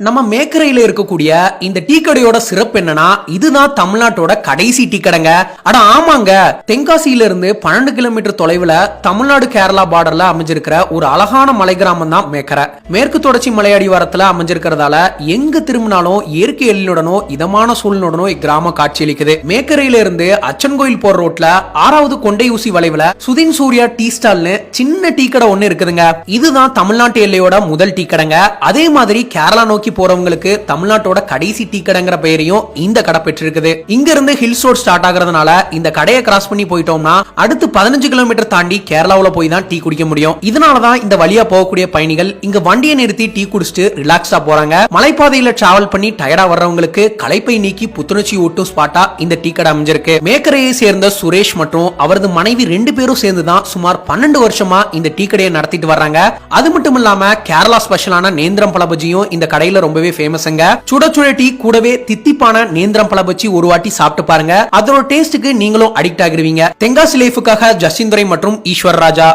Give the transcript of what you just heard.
நம்ம மேக்கரையில இருக்கக்கூடிய இந்த டீ கடையோட சிறப்பு என்னன்னா இதுதான் தமிழ்நாட்டோட கடைசி டீ கடைங்க. அட ஆமாங்க, தென்காசியில இருந்து 12 கிலோமீட்டர் தொலைவுல தமிழ்நாடு கேரளா பார்டர்ல அமைஞ்சிருக்கிற ஒரு அழகான மலை கிராமம் தான் மேக்கரை. மேற்கு தொடர்ச்சி மலையடிவாரத்துல அமைஞ்சிருக்கிறதால எங்க திரும்பினாலும் இயற்கை எழிலுடனோ இதமான சூழ்நிலுடனோ இக்கிராமம் காட்சியளிக்குது. மேக்கரையில இருந்து அச்சன் கோயில் போற ரோட்ல 6வது கொண்டை ஊசி வளைவுல சுதின் சூர்யா டீ ஸ்டால்னு சின்ன டீ கடை ஒண்ணு இருக்குதுங்க. இதுதான் தமிழ்நாட்டு எல்லையோட முதல் டீ கடைங்க. அதே மாதிரி கேரளா நோக்கி போறவங்களுக்கு தமிழ்நாட்டோட கடைசி டீ கடைங்கிற பெயரையும் இந்த கடை பெற்றிருக்குது. இங்க இருந்து ஹில்ஸ் ரோட் ஸ்டார்ட் ஆகிறதுனால இந்த கடையை கிராஸ் பண்ணி போயிட்டோம்னா அடுத்து 15 கிலோமீட்டர் தாண்டி கேரளாவுல போய் தான் டீ குடிக்க முடியும். இதனாலதான் இந்த வழியா போகக்கூடிய பயணிகள் இங்க வண்டியை நிறுத்தி டீ குடிச்சிட்டு ரிலாக்ஸா போறாங்க. மலைப்பாதையில டிராவல் பண்ணி டயர்டா வர்றவங்களுக்கு களைப்பை நீக்கி புத்துணர்ச்சி ஊட்டும் ஸ்பாட்டா இந்த டீ கடை அமைஞ்சிருக்கு. மேக்கரையை சேர்ந்த சுரேஷ் மற்றும் அவரது மனைவி 2 பேரும் சேர்ந்துதான் சுமார் 12 வருஷமா இந்த டீ கடையை நடத்திட்டு வர்றாங்க. அது மட்டும் இல்லாம கேரளா ஸ்பெஷலான நேந்திரம் பழபஜியும் இந்த கடையில ரொம்பவே ஃபேமஸ்ங்க. சுட சுட டீ கூடவே தித்திப்பான நேந்திரம் பழபஜி ஒரு வாட்டி சாப்பிட்டு பாருங்க. அதோட டேஸ்டுக்கு நீங்களும் அடிக்ட் ஆகிடுவீங்க. தென்காசி லைஃபுக்காக ஜஸ்டின் துரை மற்றும் ஈஸ்வர் ராஜா.